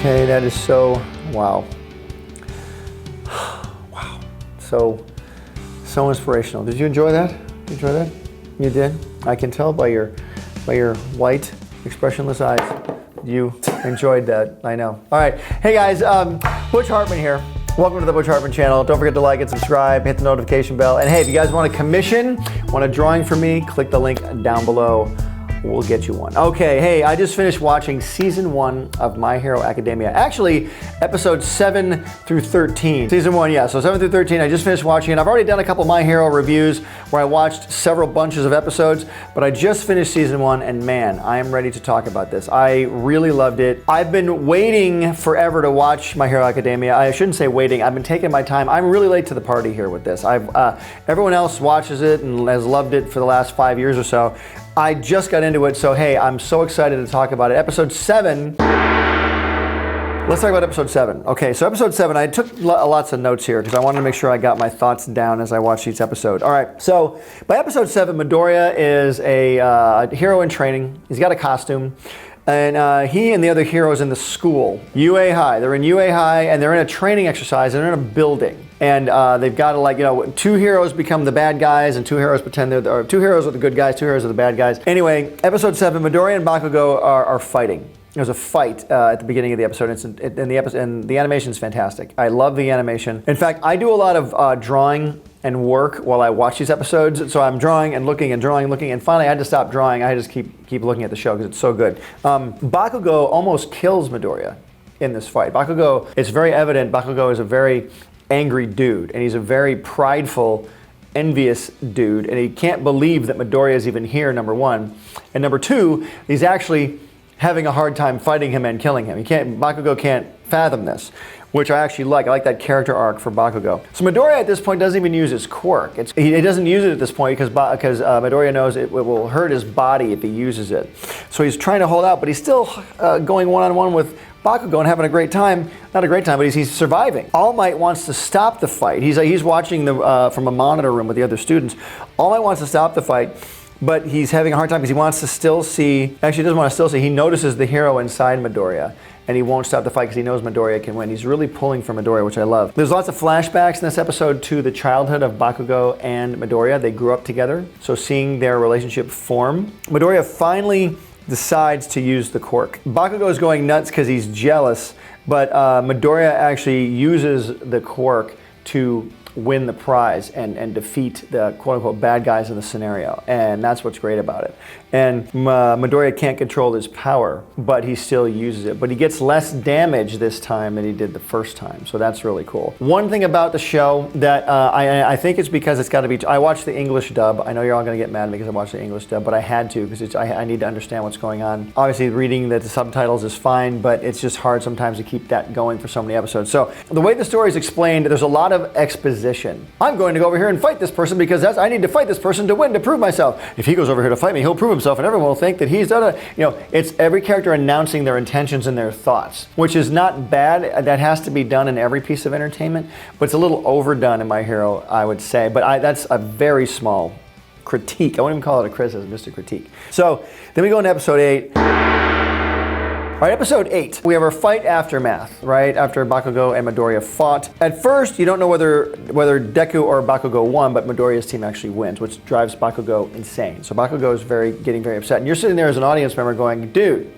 Okay, that is so, wow. Wow, so inspirational. Did you enjoy that? Did you enjoy that? You did? I can tell by your white, expressionless eyes. You enjoyed that, I know. All right, hey guys, Butch Hartman here. Welcome to the Butch Hartman channel. Don't forget to like and subscribe, hit the notification bell. And hey, if you guys want a commission, want a drawing from me, click the link down below. We'll get you one. Okay, hey, I just finished watching season 1 of My Hero Academia. Actually, episodes 7 through 13. Season 1, yeah, so 7 through 13, I just finished watching it. I've already done a couple My Hero reviews where I watched several bunches of episodes, but I just finished season 1 and man, I am ready to talk about this. I really loved it. I've been waiting forever to watch My Hero Academia. I shouldn't say waiting, I've been taking my time. I'm really late to the party here with this. Everyone else watches it and has loved it for the last 5 years or so. I just got into it, so hey, I'm so excited to talk about it. Episode 7. Let's talk about episode 7. Okay, so episode 7, I took lots of notes here because I wanted to make sure I got my thoughts down as I watched each episode. All right, so by episode 7, Midoriya is a hero in training. He's got a costume. And he and the other heroes in the school, UA High. They're in UA High and they're in a training exercise and they're in a building. And they've got to, like, you know, 2 heroes become the bad guys and 2 heroes pretend they're, or 2 heroes are the good guys, 2 heroes are the bad guys. Anyway, episode 7, Midoriya and Bakugo are fighting. There's a fight at the beginning of the episode, and the animation is fantastic. I love the animation. In fact, I do a lot of drawing and work while I watch these episodes. So I'm drawing and looking and drawing and looking, and finally I had to stop drawing. I just keep looking at the show because it's so good. Bakugo almost kills Midoriya in this fight. Bakugo, it's very evident, Bakugo is a very angry dude, and he's a very prideful, envious dude, and he can't believe that Midoriya is even here, number 1. And number 2, he's actually having a hard time fighting him and killing him. Bakugo can't fathom this, which I actually like. I like that character arc for Bakugo. So Midoriya at this point doesn't even use his quirk. He doesn't use it at this point because Midoriya knows it will hurt his body if he uses it. So he's trying to hold out, but he's still going one-on-one with Bakugo and having a great time. Not a great time, but he's surviving. All Might wants to stop the fight. He's watching from a monitor room with the other students. All Might wants to stop the fight, but he's having a hard time because he wants to still see, actually he doesn't want to still see, he notices the hero inside Midoriya, and he won't stop the fight because he knows Midoriya can win. He's really pulling for Midoriya, which I love. There's lots of flashbacks in this episode to the childhood of Bakugo and Midoriya. They grew up together, so seeing their relationship form. Midoriya finally decides to use the quirk. Bakugo is going nuts because he's jealous, but Midoriya actually uses the quirk to win the prize and defeat the quote-unquote bad guys in the scenario, and that's what's great about it. And Midoriya can't control his power, but he still uses it. But he gets less damage this time than he did the first time, so that's really cool. One thing about the show that I think it's because it's got to be, I watched the English dub. I know you're all going to get mad at me because I watched the English dub, but I had to because I need to understand what's going on. Obviously reading the subtitles is fine, but it's just hard sometimes to keep that going for so many episodes. So the way the story is explained, there's a lot of exposition. I'm going to go over here and fight this person because I need to fight this person to win, to prove myself. If he goes over here to fight me, he'll prove himself and everyone will think that he's done it. You know, it's every character announcing their intentions and their thoughts, which is not bad. That has to be done in every piece of entertainment, but it's a little overdone in My Hero, I would say. But that's a very small critique. I wouldn't even call it a criticism, just a critique. So then we go into episode 8. All right, episode 8, we have our fight aftermath, right? After Bakugo and Midoriya fought. At first, you don't know whether Deku or Bakugo won, but Midoriya's team actually wins, which drives Bakugo insane. So Bakugo is getting very upset. And you're sitting there as an audience member going, dude,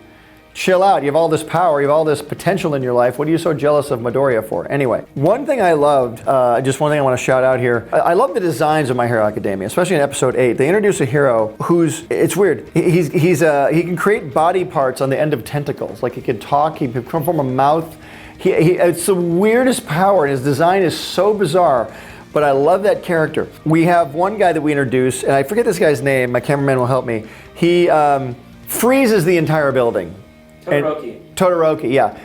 chill out. You have all this power. You have all this potential in your life. What are you so jealous of Midoriya for? Anyway, one thing I loved, just one thing I want to shout out here. I love the designs of My Hero Academia, especially in episode 8. They introduce a hero who's, it's weird. He can create body parts on the end of tentacles. Like he can talk, he can come from a mouth. It's the weirdest power, and his design is so bizarre. But I love that character. We have one guy that we introduce, and I forget this guy's name. My cameraman will help me. He freezes the entire building. Todoroki, yeah.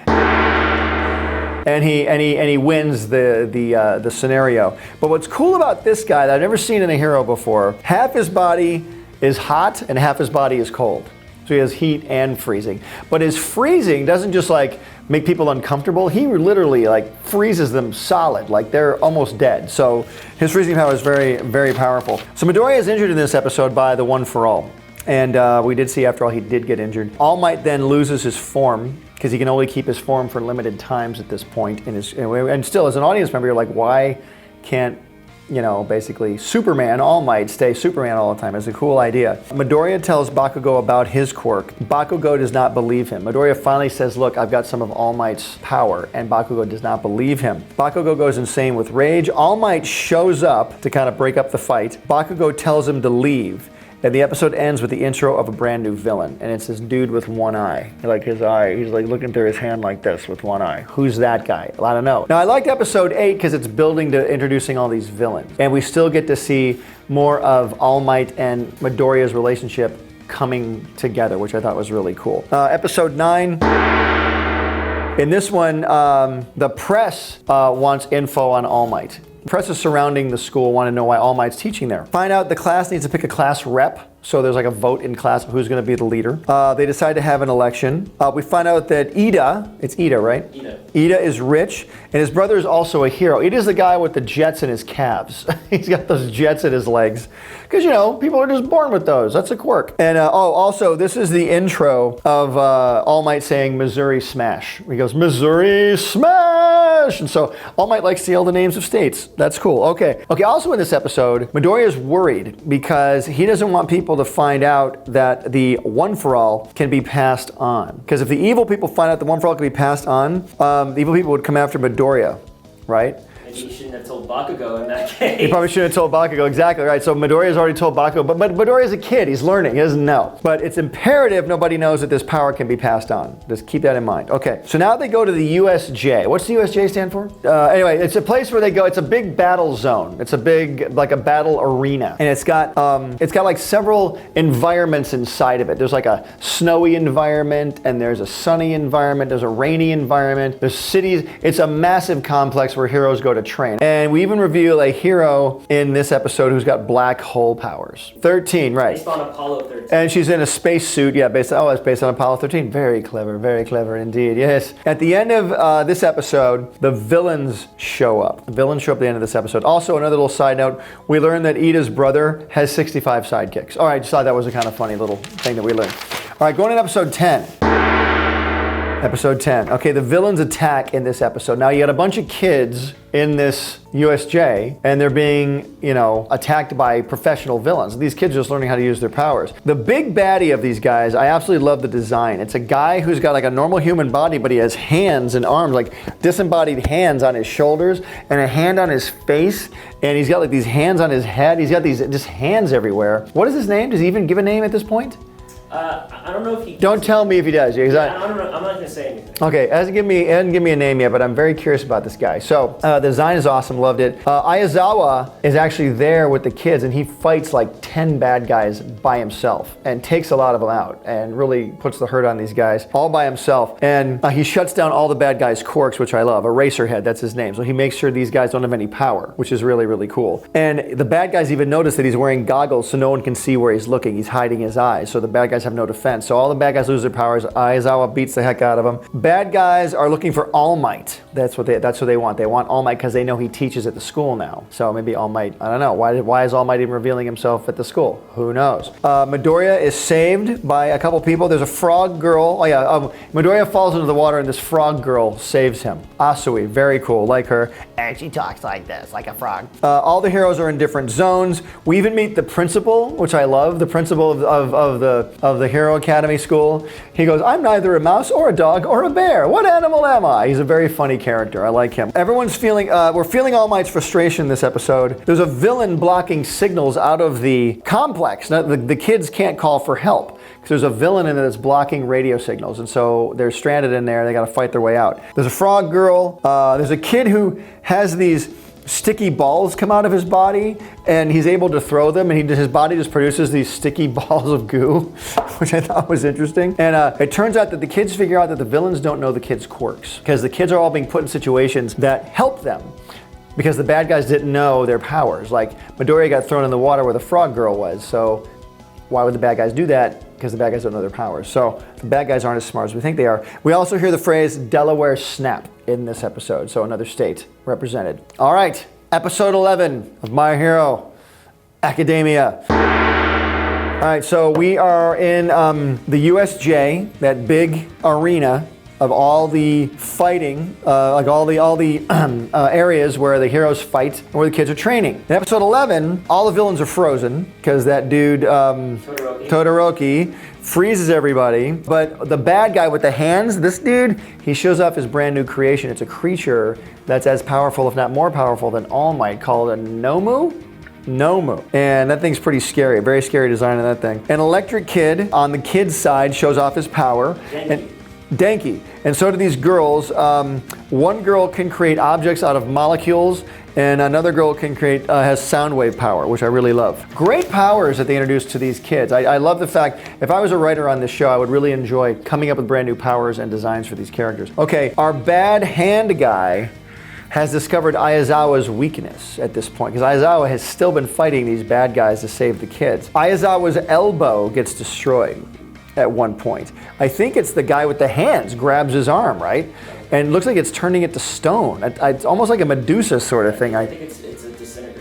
And he wins the scenario. But what's cool about this guy that I've never seen in a hero before, half his body is hot and half his body is cold. So he has heat and freezing. But his freezing doesn't just like make people uncomfortable. He literally like freezes them solid, like they're almost dead. So his freezing power is very, very powerful. So Midoriya is injured in this episode by the One for All. And we did see, after all, he did get injured. All Might then loses his form because he can only keep his form for limited times at this point. And still, as an audience member, you're like, why can't, you know, basically Superman, All Might, stay Superman all the time? It's a cool idea. Midoriya tells Bakugo about his quirk. Bakugo does not believe him. Midoriya finally says, look, I've got some of All Might's power, and Bakugo does not believe him. Bakugo goes insane with rage. All Might shows up to kind of break up the fight. Bakugo tells him to leave. And the episode ends with the intro of a brand new villain, and it's this dude with one eye. Like his eye, he's like looking through his hand like this with one eye. Who's that guy? I don't know. Now I liked episode 8 because it's building to introducing all these villains. And we still get to see more of All Might and Midoriya's relationship coming together, which I thought was really cool. Episode 9. In this one, the press wants info on All Might. Press is surrounding the school, want to know why All Might's teaching there. Find out the class needs to pick a class rep. So there's like a vote in class of who's going to be the leader. They decide to have an election. We find out that Ida, it's Ida, right? Ida is rich, and his brother is also a hero. Ida's the guy with the jets in his calves. He's got those jets in his legs. Because, you know, people are just born with those. That's a quirk. And also, this is the intro of All Might saying Missouri Smash. He goes, Missouri Smash! And so All Might likes to yell the names of states. That's cool. Okay, also in this episode, Midoriya is worried because he doesn't want people to find out that the One for All can be passed on. Because if the evil people find out the One for All can be passed on, the evil people would come after Midoriya, right? Maybe you shouldn't have told Bakugo in that case. He probably shouldn't have told Bakugo, exactly right. So Midoriya's already told Bakugo, but Midoriya's a kid, he's learning, he doesn't know. But it's imperative nobody knows that this power can be passed on. Just keep that in mind. Okay, so now they go to the USJ. What's the USJ stand for? Anyway, it's a place where they go, it's a big battle zone. It's a big, like a battle arena. And it's got like several environments inside of it. There's like a snowy environment, and there's a sunny environment, there's a rainy environment, there's cities. It's a massive complex where heroes go to train. And we even reveal a hero in this episode who's got black hole powers. 13, right. Based on Apollo 13. And she's in a space suit, yeah, it's based on Apollo 13. Very clever indeed, yes. At the end of this episode, the villains show up. The villains show up at the end of this episode. Also, another little side note, we learned that Ida's brother has 65 sidekicks. All right, just thought that was a kind of funny little thing that we learned. All right, going to episode 10. Episode 10. Okay, the villains attack in this episode. Now, you got a bunch of kids in this USJ, and they're being, you know, attacked by professional villains. These kids are just learning how to use their powers. The big baddie of these guys, I absolutely love the design. It's a guy who's got like a normal human body, but he has hands and arms, like disembodied hands on his shoulders, and a hand on his face, and he's got like these hands on his head. He's got these just hands everywhere. What is his name? Does he even give a name at this point? I don't know if he... Don't tell me if he does. I don't know. I'm not going to say anything. Okay, hasn't given me a name yet, but I'm very curious about this guy. So, the design is awesome, loved it. Ayazawa is actually there with the kids, and he fights like 10 bad guys by himself, and takes a lot of them out, and really puts the hurt on these guys, all by himself. And he shuts down all the bad guys' quirks, which I love. Eraserhead, that's his name. So he makes sure these guys don't have any power, which is really cool. And the bad guys even notice that he's wearing goggles so no one can see where he's looking. He's hiding his eyes, so the bad guys have no defense. So all the bad guys lose their powers. Aizawa beats the heck out of them. Bad guys are looking for All Might. That's what they want. They want All Might because they know he teaches at the school now. So maybe All Might, I don't know. Why is All Might even revealing himself at the school? Who knows? Midoriya is saved by a couple people. There's a frog girl. Oh yeah, Midoriya falls into the water and this frog girl saves him. Asui, very cool, like her. And she talks like this, like a frog. All the heroes are in different zones. We even meet the principal, which I love. The principal of the Hero Academy school. He goes, I'm neither a mouse or a dog or a bear. What animal am I? He's a very funny character. I like him. Everyone's feeling, we're feeling All Might's frustration this episode. There's a villain blocking signals out of the complex. Now, the kids can't call for help because there's a villain in it that's blocking radio signals. And so they're stranded in there. They got to fight their way out. There's a frog girl. There's a kid who has these sticky balls come out of his body, and he's able to throw them, and his body just produces these sticky balls of goo, which I thought was interesting. And it turns out that the kids figure out that the villains don't know the kids' quirks, because the kids are all being put in situations that help them, because the bad guys didn't know their powers. Like, Midoriya got thrown in the water where the frog girl was, so why would the bad guys do that? Because the bad guys don't know their powers. So the bad guys aren't as smart as we think they are. We also hear the phrase Delaware Snap in this episode, so another state represented. All right, episode 11 of My Hero Academia. All right, so we are in the USJ, that big arena, of all the fighting, like all the areas where the heroes fight and where the kids are training. In episode 11, all the villains are frozen because that dude Todoroki freezes everybody. But the bad guy with the hands, this dude, he shows off his brand new creation. It's a creature that's as powerful, if not more powerful, than All Might, called a Nomu. And that thing's pretty scary. A very scary design of that thing. An electric kid on the kid's side shows off his power. Denki. And so do these girls. One girl can create objects out of molecules, and another girl can create, has sound wave power, which I really love. Great powers that they introduced to these kids. I love the fact, if I was a writer on this show, I would really enjoy coming up with brand new powers and designs for these characters. Okay, our bad hand guy has discovered Aizawa's weakness at this point, because Aizawa has still been fighting these bad guys to save the kids. Aizawa's elbow gets destroyed at one point. I think it's the guy with the hands grabs his arm, right? And it looks like it's turning it to stone. It's almost like a Medusa sort of thing. I think it's a disintegrator.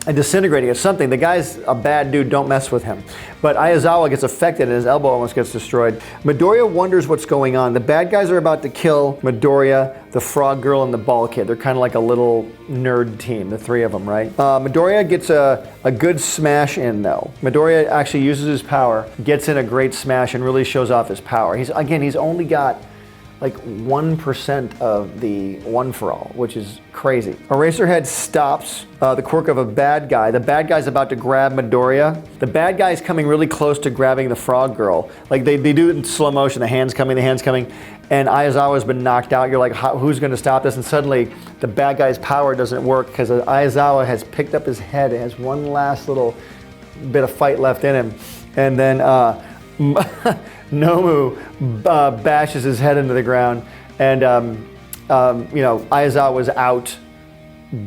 And disintegrating is something. The guy's a bad dude, don't mess with him. But Aizawa gets affected and his elbow almost gets destroyed. Midoriya wonders what's going on. The bad guys are about to kill Midoriya, the frog girl, and the ball kid. They're kind of like a little nerd team, the three of them, right? Midoriya gets a good smash in though. Midoriya actually uses his power, gets in a great smash, and really shows off his power. He's only got like 1% of the one for all, which is crazy. Eraserhead stops the quirk of a bad guy. The bad guy's about to grab Midoriya. The bad guy's coming really close to grabbing the frog girl. Like they do it in slow motion, the hand's coming, and Aizawa's been knocked out. You're like, who's gonna stop this? And suddenly the bad guy's power doesn't work because Aizawa has picked up his head. It has one last little bit of fight left in him. And then Nomu bashes his head into the ground, and Aizawa's out,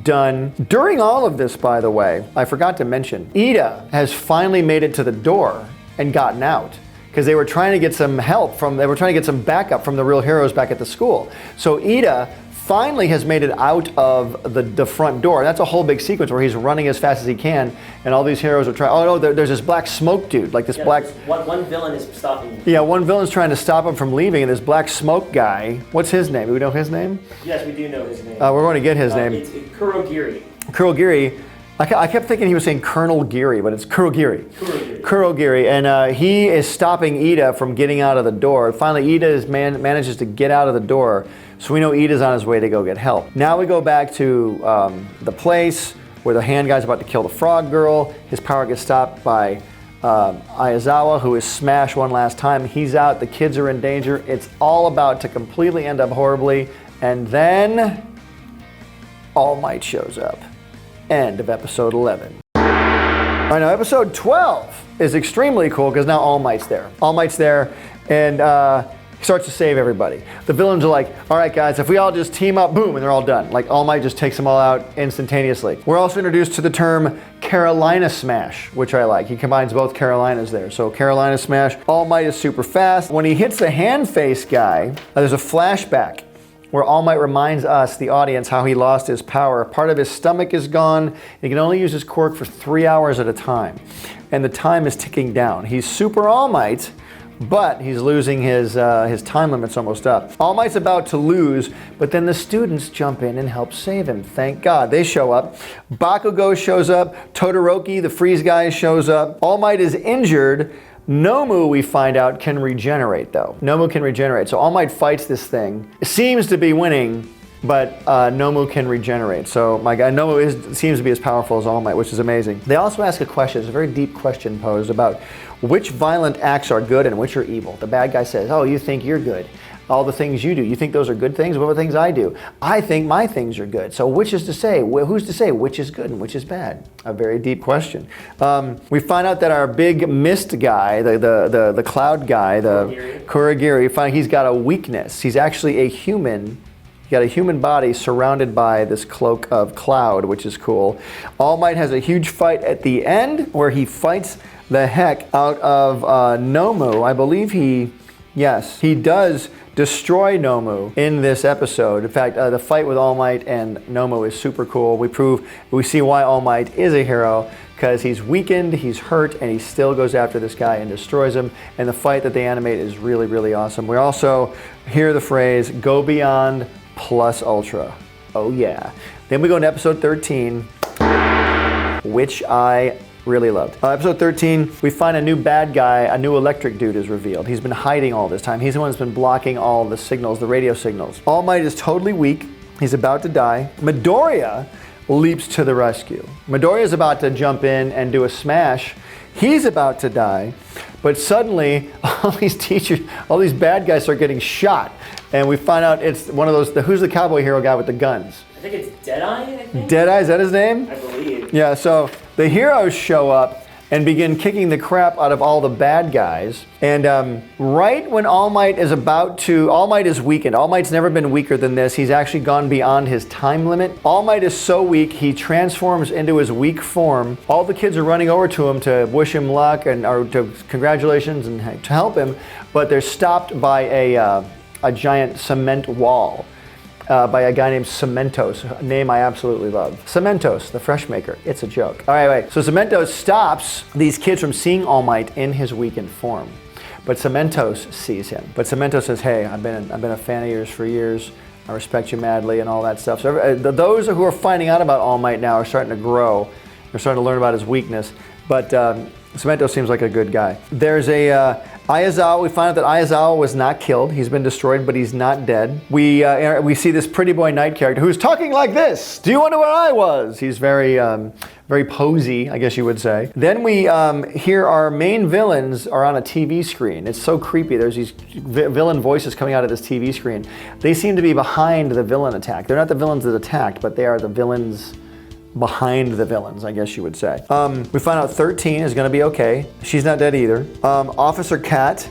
done. During all of this, by the way, I forgot to mention, Ida has finally made it to the door and gotten out, because they were trying to get some help they were trying to get some backup from the real heroes back at the school. So Ida finally has made it out of the front door. That's a whole big sequence where he's running as fast as he can, and all these heroes are trying. Oh no, there's this black smoke dude, like this black. One villain is stopping. Yeah, one villain's trying to stop him from leaving, and this black smoke guy. What's his name? Do we know his name? Yes, we do know his name. We're going to get his name. It's Kurogiri. Kurogiri. I kept thinking he was saying Colonel Geary, but it's Kurogiri. Kurogiri, and he is stopping Ida from getting out of the door. Finally, Ida manages to get out of the door, so we know Ida's on his way to go get help. Now we go back to the place where the hand guy's about to kill the frog girl. His power gets stopped by Aizawa, who is smashed one last time. He's out, the kids are in danger. It's all about to completely end up horribly, and then All Might shows up. End of episode 11. All right, now episode 12 is extremely cool because now All Might's there. All Might's there, and he starts to save everybody. The villains are like, all right guys, if we all just team up, boom, and they're all done. Like All Might just takes them all out instantaneously. We're also introduced to the term Carolina Smash, which I like. He combines both Carolinas there. So Carolina Smash, All Might is super fast. When he hits the hand face guy, there's a flashback where All Might reminds us, the audience, how he lost his power. Part of his stomach is gone. He can only use his quirk for 3 hours at a time. And the time is ticking down. He's super All Might, but he's losing his time limit's almost up. All Might's about to lose, but then the students jump in and help save him. Thank God. They show up. Bakugo shows up. Todoroki, the freeze guy, shows up. All Might is injured. Nomu, we find out, can regenerate though. Nomu can regenerate. So All Might fights this thing. It seems to be winning, but Nomu can regenerate. So my guy Nomu seems to be as powerful as All Might, which is amazing. They also ask a question. It's a very deep question posed about which violent acts are good and which are evil. The bad guy says, oh, you think you're good. All the things you do, you think those are good things? What are the things I do? I think my things are good. So which is to say? Who's to say which is good and which is bad? A very deep question. We find out that our big mist guy, the cloud guy, the Kurogiri, he's got a weakness. He's actually a human. He's got a human body surrounded by this cloak of cloud, which is cool. All Might has a huge fight at the end where he fights the heck out of Nomu. I believe he does destroy Nomu in this episode. In fact, the fight with All Might and Nomu is super cool. We see why All Might is a hero, because he's weakened, he's hurt, and he still goes after this guy and destroys him. And the fight that they animate is really, really awesome. We also hear the phrase, go beyond plus ultra. Oh yeah. Then we go into episode 13, which I really loved. Episode 13, we find a new bad guy, a new electric dude is revealed. He's been hiding all this time. He's the one that's been blocking all the signals, the radio signals. All Might is totally weak. He's about to die. Midoriya leaps to the rescue. Midoriya is about to jump in and do a smash. He's about to die, but suddenly all these teachers, all these bad guys start getting shot. And we find out it's one of those, who's the cowboy hero guy with the guns? I think it's Deadeye, I think? Deadeye, is that his name? I believe. Yeah, so the heroes show up and begin kicking the crap out of all the bad guys. And right when All Might is weakened. All Might's never been weaker than this. He's actually gone beyond his time limit. All Might is so weak, he transforms into his weak form. All the kids are running over to him to wish him luck or to congratulations and to help him, but they're stopped by a giant cement wall. By a guy named Cementos, a name I absolutely love. Cementos, the fresh maker. It's a joke. All right. So Cementos stops these kids from seeing All Might in his weakened form. But Cementos sees him. But Cementos says, hey, I've been a fan of yours for years. I respect you madly and all that stuff. So those who are finding out about All Might now are starting to grow. They're starting to learn about his weakness. But Cementos seems like a good guy. There's Aizawa. We find out that Aizawa was not killed. He's been destroyed, but he's not dead. We see this Pretty Boy Knight character who's talking like this. Do you wonder where I was? He's very posy, I guess you would say. Then we hear our main villains are on a TV screen. It's so creepy. There's these villain voices coming out of this TV screen. They seem to be behind the villain attack. They're not the villains that attacked, but they are the villains behind the villains, I guess you would say. We find out 13 is going to be okay. She's not dead either. Officer Cat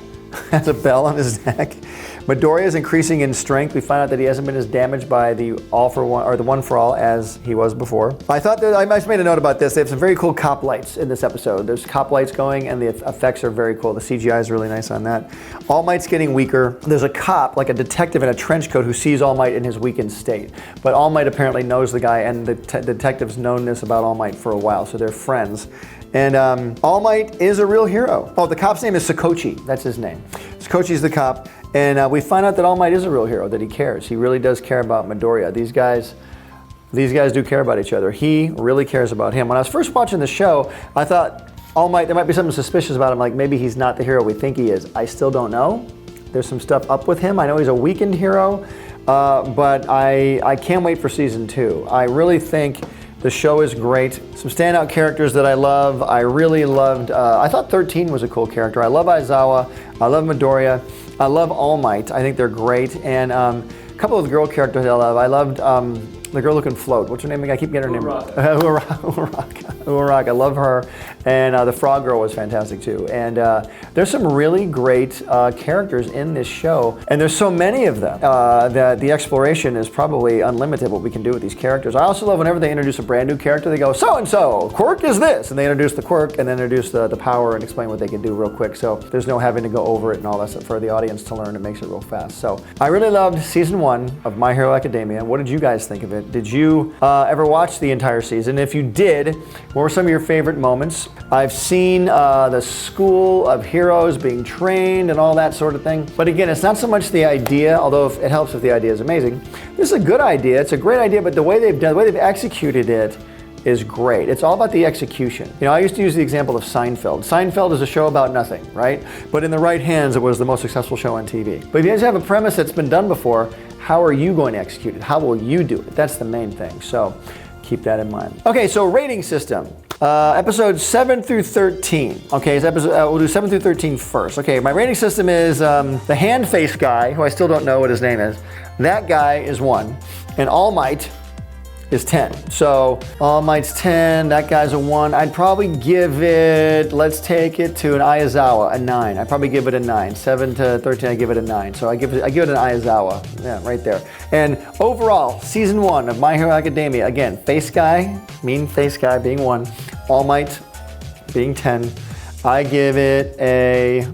has a bell on his neck. Midoriya is increasing in strength. We find out that he hasn't been as damaged by the All for One or the One for All as he was before. I thought that I made a note about this. They have some very cool cop lights in this episode. There's cop lights going, and the effects are very cool. The CGI is really nice on that. All Might's getting weaker. There's a cop, like a detective in a trench coat, who sees All Might in his weakened state. But All Might apparently knows the guy, and the detective's known this about All Might for a while, so they're friends. And All Might is a real hero. Oh, the cop's name is Sakochi. That's his name. Sakochi's the cop. And we find out that All Might is a real hero, that he cares. He really does care about Midoriya. These guys do care about each other. He really cares about him. When I was first watching the show, I thought All Might, there might be something suspicious about him, like maybe he's not the hero we think he is. I still don't know. There's some stuff up with him. I know he's a weakened hero, but I can't wait for season 2. I really think the show is great. Some standout characters that I love. I really loved, I thought 13 was a cool character. I love Aizawa. I love Midoriya. I love All Might. I think they're great. And a couple of girl characters I love. I loved the girl who can float. What's her name again? I keep getting her name. Uraraka. I love her. And the frog girl was fantastic too. And there's some really great characters in this show. And there's so many of them that the exploration is probably unlimited what we can do with these characters. I also love whenever they introduce a brand new character, they go, so-and-so, quirk is this. And they introduce the quirk and then introduce the power and explain what they can do real quick. So there's no having to go over it and all that stuff for the audience to learn. It makes it real fast. So I really loved season 1 of My Hero Academia. What did you guys think of it? Did you ever watch the entire season? If you did, what were some of your favorite moments? I've seen the school of heroes being trained and all that sort of thing. But again, it's not so much the idea, although it helps if the idea is amazing. This is a good idea. It's a great idea, but the way they've executed it is great. It's all about the execution. You know, I used to use the example of Seinfeld. Seinfeld is a show about nothing, right? But in the right hands, it was the most successful show on TV. But if you guys have a premise that's been done before, how are you going to execute it? How will you do it? That's the main thing. So keep that in mind. Okay, so rating system. Episodes 7 through 13. Okay, so we'll do 7 through 13 first. Okay, my rating system is the hand face guy, who I still don't know what his name is. That guy is 1, and All Might is 10. So All Might's 10, that guy's a 1. I'd probably give it, let's take it to an Aizawa, a 9. I'd probably give it a 9. 7 to 13, I give it a 9. So I give it an Aizawa, yeah, right there. And overall, season 1 of My Hero Academia, again, face guy, mean face guy being 1, All Might being 10. I give it a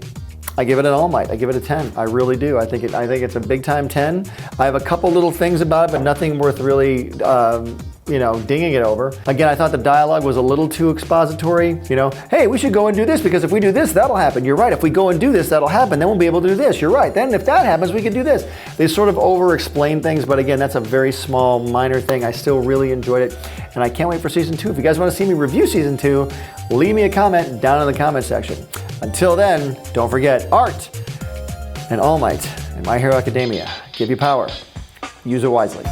I give it an All Might. I give it a 10. I really do. I think it's a big time 10. I have a couple little things about it, but nothing worth really dinging it over. Again, I thought the dialogue was a little too expository. Hey, we should go and do this because if we do this, that'll happen. You're right. If we go and do this, that'll happen. Then we'll be able to do this. You're right. Then if that happens, we can do this. They sort of over-explain things, but again, that's a very small, minor thing. I still really enjoyed it, and I can't wait for season 2. If you guys want to see me review season 2, leave me a comment down in the comment section. Until then, don't forget, art and All Might and My Hero Academia give you power. Use it wisely.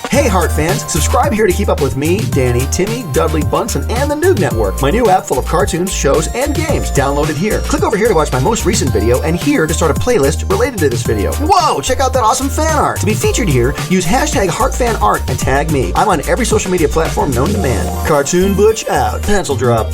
Hey Heart fans, subscribe here to keep up with me, Danny, Timmy, Dudley, Bunsen, and the NOOG Network, my new app full of cartoons, shows, and games. Download it here. Click over here to watch my most recent video, and here to start a playlist related to this video. Whoa, check out that awesome fan art. To be featured here, use hashtag HeartFanArt and tag me. I'm on every social media platform known to man. Cartoon Butch out. Pencil drop.